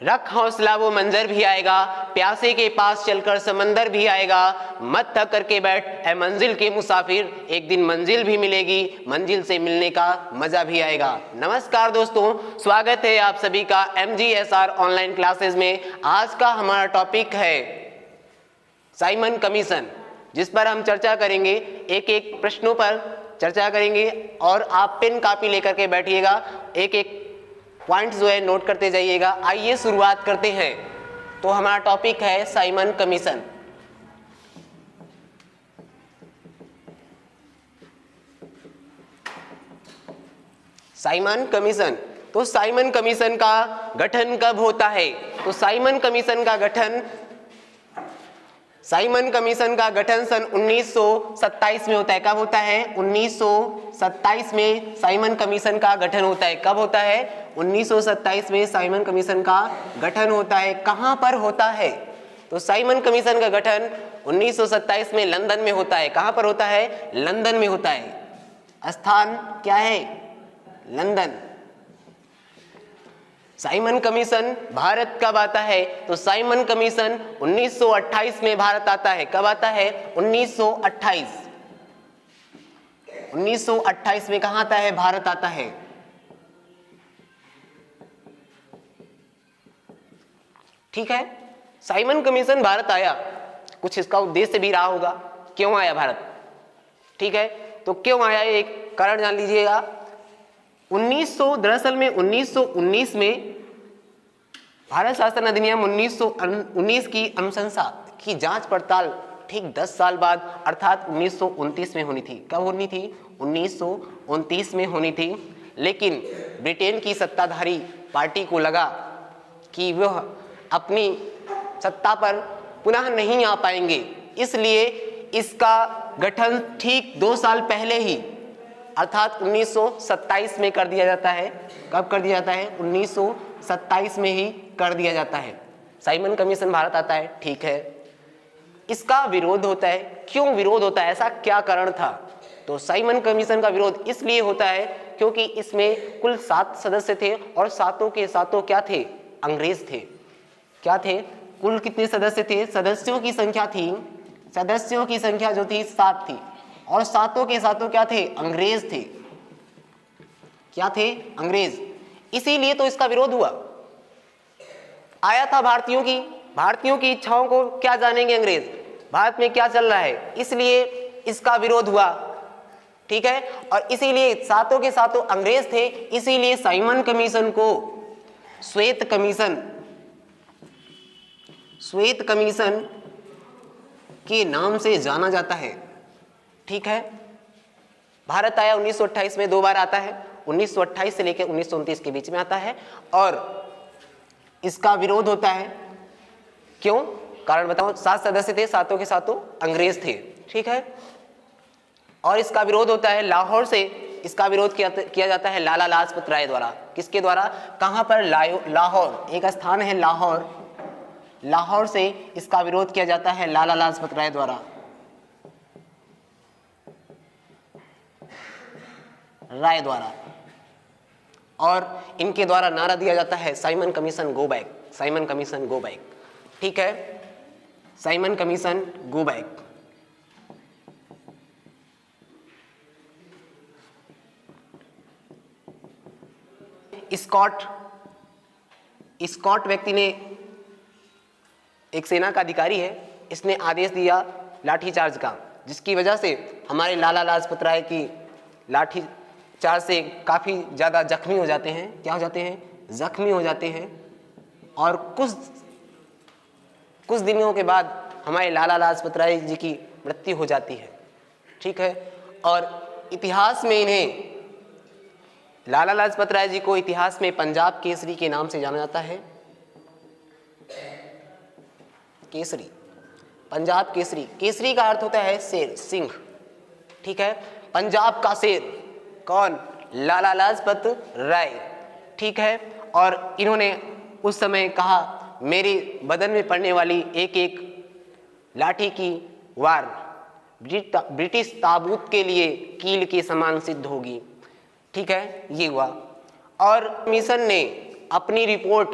रख हौसला वो मंजर भी आएगा, प्यासे के पास चलकर समंदर भी आएगा, मत थक करके बैठ ऐ मंजिल के मुसाफिर, एक दिन मंजिल भी मिलेगी, मंजिल से मिलने का मजा भी आएगा। नमस्कार दोस्तों, स्वागत है आप सभी का MGSR ऑनलाइन क्लासेस में। आज का हमारा टॉपिक है साइमन कमीशन, जिस पर हम चर्चा करेंगे, एक एक प्रश्नों पर चर्चा करेंगे और आप पेन कॉपी लेकर के बैठिएगा, एक एक पॉइंट जो है नोट करते जाइएगा। आइए शुरुआत करते हैं। तो हमारा टॉपिक है साइमन कमीशन। साइमन कमीशन, तो साइमन कमीशन का गठन कब होता है? तो साइमन कमीशन का गठन सन 1927 में होता है। कब होता है? 1927 में साइमन कमीशन का गठन होता है। कब होता है? 1927 में साइमन कमीशन का गठन होता है। कहां पर होता है? तो साइमन कमीशन का गठन 1927 में लंदन में होता है। कहां पर होता है? लंदन में होता है। स्थान क्या है? लंदन। साइमन कमीशन भारत कब आता है? तो साइमन कमीशन 1928 में भारत आता है। कब आता है? 1928। 1928 में कहां आता है? भारत आता है। ठीक है, साइमन कमीशन भारत आया, कुछ इसका उद्देश्य भी रहा होगा। क्यों आया भारत? ठीक है, तो क्यों आया एक कारण जान लीजिएगा। दरअसल में 1919 में भारत शासन अधिनियम 1919 की अनुशंसा की जांच पड़ताल ठीक 10 साल बाद अर्थात 1929 में होनी थी। कब होनी थी? 1929 में होनी थी। लेकिन ब्रिटेन की सत्ताधारी पार्टी को लगा कि वह अपनी सत्ता पर पुनः नहीं आ पाएंगे, इसलिए इसका गठन ठीक 2 साल पहले ही अर्थात 1927 में कर दिया जाता है। कब कर दिया जाता है? 1927 में ही कर दिया जाता है। साइमन कमीशन भारत आता है, ठीक है। इसका विरोध होता है। क्यों विरोध होता है? ऐसा क्या कारण था? तो साइमन कमीशन का विरोध इसलिए होता है क्योंकि इसमें कुल 7 सदस्य थे और सातों के सातों क्या थे? अंग्रेज थे। क्या थे? कुल कितने सदस्य थे? सदस्यों की संख्या जो थी 7 थी और सातों के सातों क्या थे? अंग्रेज थे। क्या थे? अंग्रेज। इसीलिए तो इसका विरोध हुआ। आया था भारतीयों की इच्छाओं को क्या जानेंगे अंग्रेज, भारत में क्या चल रहा है, इसलिए इसका विरोध हुआ। ठीक है, और इसीलिए सातों के सातों अंग्रेज थे, इसीलिए साइमन कमीशन को श्वेत कमीशन के नाम से जाना जाता है। ठीक है, भारत आया 1928 में, 2 बार आता है, 1928 से लेकर 1929 के बीच में आता है और इसका विरोध होता है। क्यों? कारण बताओ। 7 सदस्य थे, सातों के सातों अंग्रेज थे। ठीक है, और इसका विरोध होता है लाहौर से। इसका विरोध किया जाता है लाला लाजपत राय द्वारा। किसके द्वारा? कहां पर? लाहौर, एक स्थान है लाहौर से इसका विरोध किया जाता है लाला लाजपत राय द्वारा। और इनके द्वारा नारा दिया जाता है Simon Commission go back, Simon Commission go back. ठीक है, Simon Commission go back. Scott व्यक्ति ने, एक सेना का अधिकारी है, इसने आदेश दिया लाठीचार्ज का, जिसकी वजह से हमारे लाला लाजपत राय की लाठीचार्ज से काफ़ी ज़्यादा जख्मी हो जाते हैं। क्या हो जाते हैं? जख्मी हो जाते हैं। और कुछ दिनों के बाद हमारे लाला लाजपत राय जी की मृत्यु हो जाती है। ठीक है, और इतिहास में इन्हें, लाला लाजपत राय जी को इतिहास में पंजाब केसरी के नाम से जाना जाता है। केसरी, पंजाब केसरी। केसरी का अर्थ होता है शेर, सिंह। ठीक है, पंजाब का शेर कौन? लाला लाजपत राय। ठीक है, और इन्होंने उस समय कहा मेरे बदन में पड़ने वाली एक एक लाठी की वार ब्रिटिश ताबूत के लिए कील के समान सिद्ध होगी। ठीक है, ये हुआ। और मिशन ने अपनी रिपोर्ट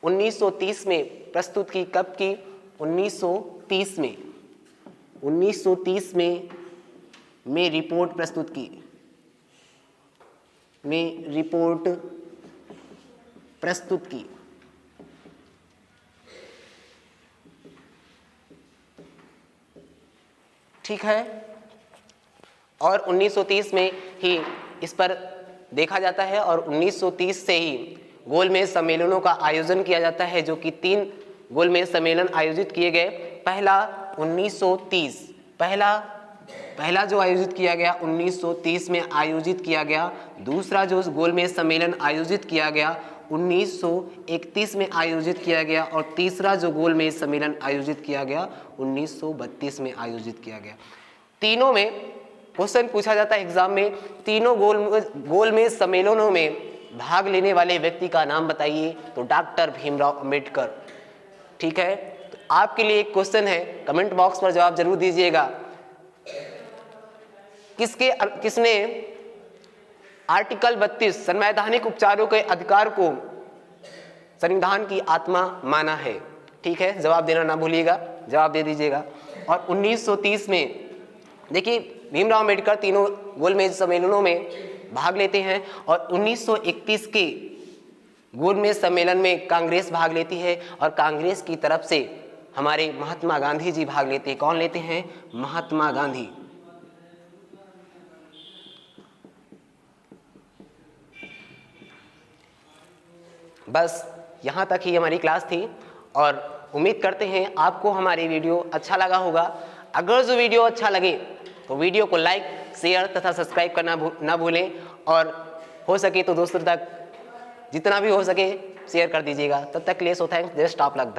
1930 में प्रस्तुत की। कब की? 1930 में। 1930 में रिपोर्ट प्रस्तुत की, में रिपोर्ट प्रस्तुत की। ठीक है, और 1930 में ही इस पर देखा जाता है और 1930 से ही गोलमेज सम्मेलनों का आयोजन किया जाता है, जो कि 3 गोलमेज सम्मेलन आयोजित किए गए। पहला 1930, पहला जो आयोजित किया गया 1930 में आयोजित किया गया। दूसरा जो गोलमेज सम्मेलन आयोजित किया गया 1931 में आयोजित किया गया। और तीसरा जो गोलमेज सम्मेलन आयोजित किया गया 1932 में आयोजित किया गया। तीनों में क्वेश्चन पूछा जाता है एग्जाम में, तीनों गोलमेज सम्मेलनों में भाग लेने वाले व्यक्ति का नाम बताइए, तो डॉक्टर भीमराव अंबेडकर। ठीक है, तो आपके लिए एक क्वेश्चन है, कमेंट बॉक्स पर जवाब जरूर दीजिएगा। किसने आर्टिकल 32 संवैधानिक उपचारों के अधिकार को संविधान की आत्मा माना है? ठीक है, जवाब देना ना भूलिएगा, जवाब दे दीजिएगा। और 1930 में देखिए भीमराव अंबेडकर तीनों गोलमेज सम्मेलनों में भाग लेते हैं और 1931 के गोलमेज सम्मेलन में कांग्रेस भाग लेती है और कांग्रेस की तरफ से हमारे महात्मा गांधी जी भाग लेते हैं। कौन लेते हैं? महात्मा गांधी। बस यहाँ तक ही हमारी क्लास थी और उम्मीद करते हैं आपको हमारी वीडियो अच्छा लगा होगा। अगर जो वीडियो अच्छा लगे तो वीडियो को लाइक, शेयर तथा सब्सक्राइब करना ना भूलें और हो सके तो दोस्तों तक जितना भी हो सके शेयर कर दीजिएगा। तब तक के लिए सो थैंक्स, जस्ट आप लक।